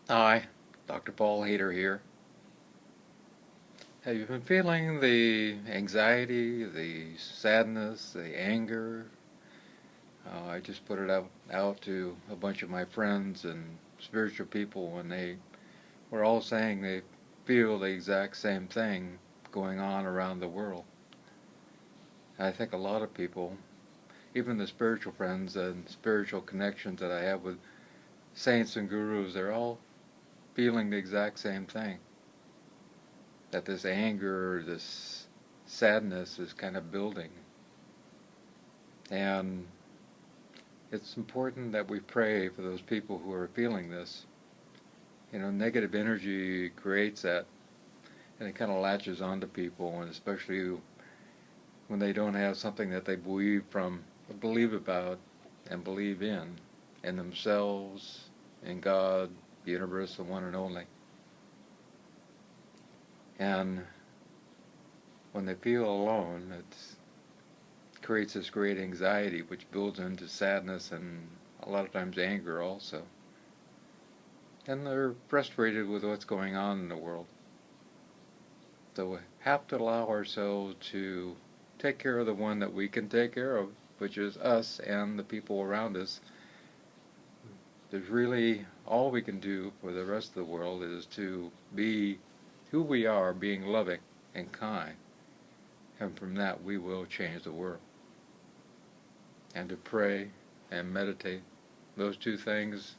Hi, Dr. Paul Haider here. Have you been feeling the anxiety, the sadness, the anger? I just put it out to a bunch of my friends and spiritual people, and they were all saying they feel the exact same thing going on around the world. I think a lot of people, even the spiritual friends and spiritual connections that I have with saints and gurus, they're all feeling the exact same thing. That this anger, this sadness is kind of building. And it's important that we pray for those people who are feeling this. Negative energy creates that, and it kind of latches onto people, and especially when they don't have something that they believe about, and believe in themselves, in God, the universe, the one and only. And when they feel alone, it creates this great anxiety, which builds into sadness and a lot of times anger also. And they're frustrated with what's going on in the world. So we have to allow ourselves to take care of the one that we can take care of, which is us and the people around us. There's really all we can do for the rest of the world is to be who we are, being loving and kind. And from that we will change the world. And to pray and meditate, those two things,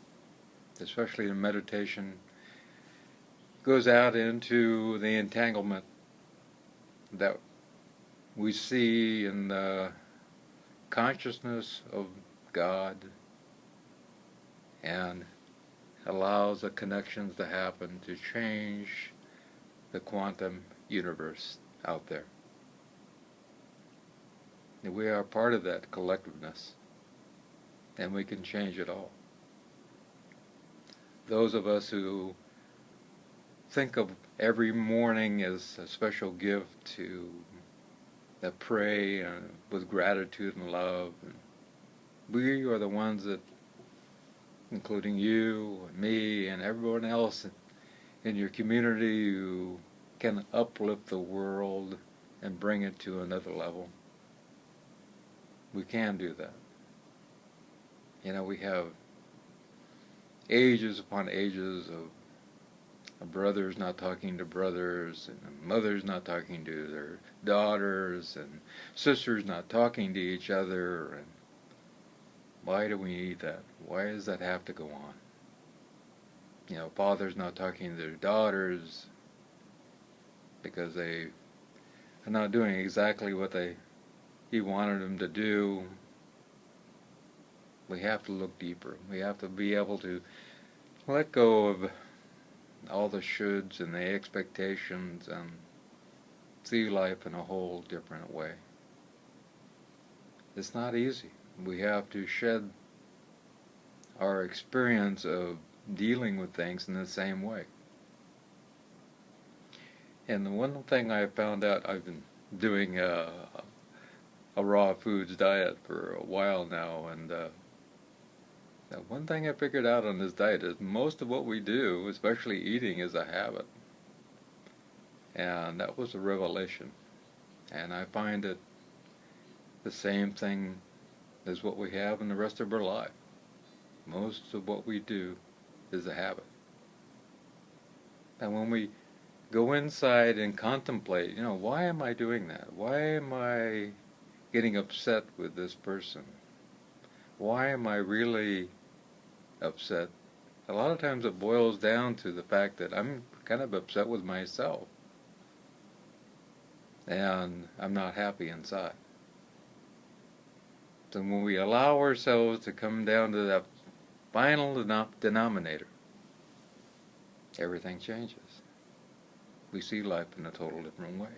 especially in meditation, goes out into the entanglement that we see in the consciousness of God and allows the connections to happen to change the quantum universe out there. And we are part of that collectiveness, and we can change it all. Those of us who think of every morning as a special gift that pray with gratitude and love, and we are the ones that, including you and me and everyone else in your community, who can uplift the world and bring it to another level. We can do that. We have ages upon ages of brothers not talking to brothers, and mothers not talking to their daughters, and sisters not talking to each other. And why do we need that? Why does that have to go on? Fathers not talking to their daughters because they are not doing exactly what he wanted them to do. We have to look deeper. We have to be able to let go of all the shoulds and the expectations and see life in a whole different way. It's not easy. We have to shed our experience of dealing with things in the same way. And the one thing I found out, I've been doing a raw foods diet for a while now, and one thing I figured out on this diet is most of what we do, especially eating, is a habit. And that was a revelation. And I find it the same thing as what we have in the rest of our life. Most of what we do is a habit. And when we go inside and contemplate, why am I doing that? Why am I getting upset with this person? Why am I really upset? A lot of times it boils down to the fact that I'm kind of upset with myself, and I'm not happy inside. So when we allow ourselves to come down to that final denominator, everything changes. We see life in a total different way.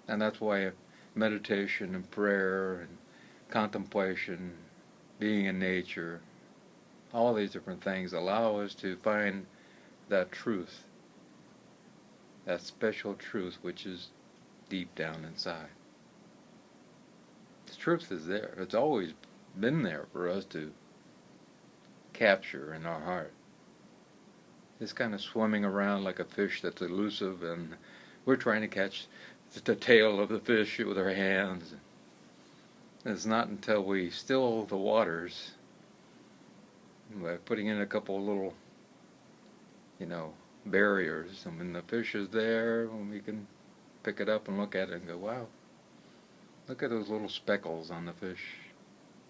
And that's why meditation and prayer and contemplation, being in nature, all these different things allow us to find that truth, that special truth which is deep down inside. The truth is there. It's always been there for us to capture in our heart. is kind of swimming around like a fish that's elusive, and we're trying to catch the tail of the fish with our hands. It's not until we still the waters by putting in a couple of little, barriers, and when the fish is there, when we can pick it up and look at it and go, wow, look at those little speckles on the fish.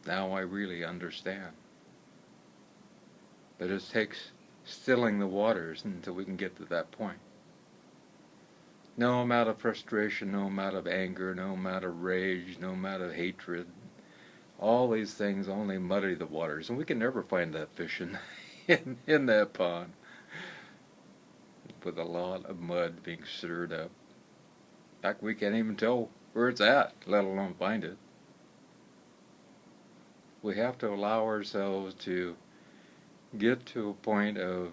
Now I really understand. But it takes stilling the waters until we can get to that point. No amount of frustration, no amount of anger, no amount of rage, no amount of hatred, all these things only muddy the waters, and we can never find that fish in that pond with a lot of mud being stirred up. In fact, we can't even tell where it's at, let alone find it. We have to allow ourselves to get to a point of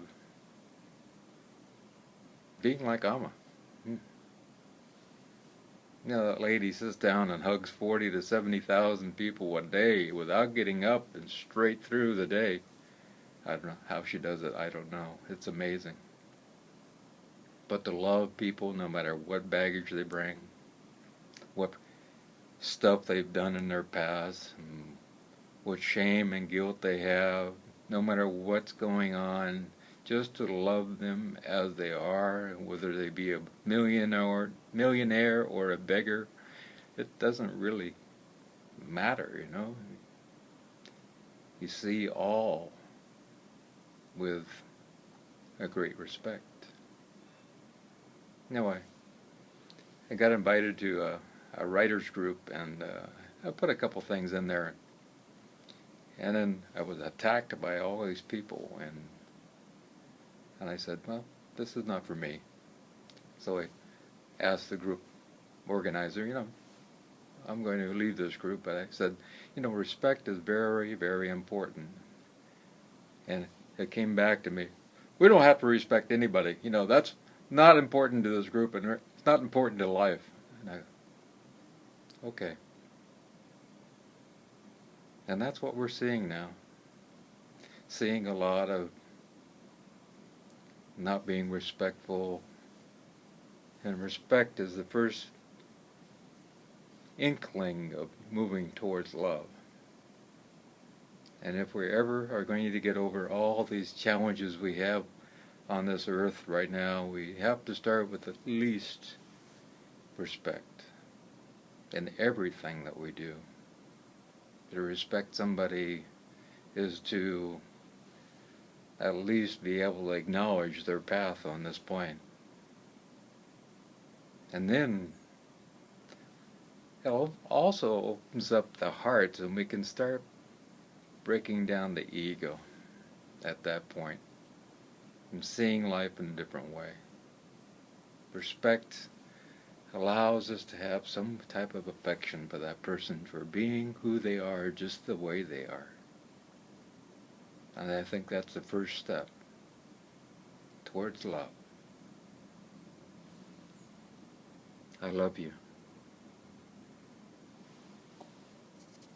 being like Amma. That lady sits down and hugs 40 to 70,000 people a day without getting up and straight through the day. I don't know how she does it. I don't know. It's amazing. But to love people no matter what baggage they bring, what stuff they've done in their past, and what shame and guilt they have, no matter what's going on, just to love them as they are, whether they be a millionaire or a beggar, it doesn't really matter, You see all with a great respect. Anyway, I got invited to a writers group, and I put a couple things in there, and then I was attacked by all these people, and I said, well, this is not for me. So I asked the group organizer, I'm going to leave this group, but I said, respect is very, very important. And it came back to me, we don't have to respect anybody. That's not important to this group, and it's not important to life. And I, okay. And that's what we're seeing now. Seeing a lot of not being respectful, and respect is the first inkling of moving towards love. And if we ever are going to get over all these challenges we have on this earth right now, we have to start with at least respect in everything that we do. To respect somebody is to at least be able to acknowledge their path on this plane. And then it also opens up the heart, and we can start breaking down the ego at that point and seeing life in a different way. Respect allows us to have some type of affection for that person for being who they are, just the way they are. And I think that's the first step towards love. I love you.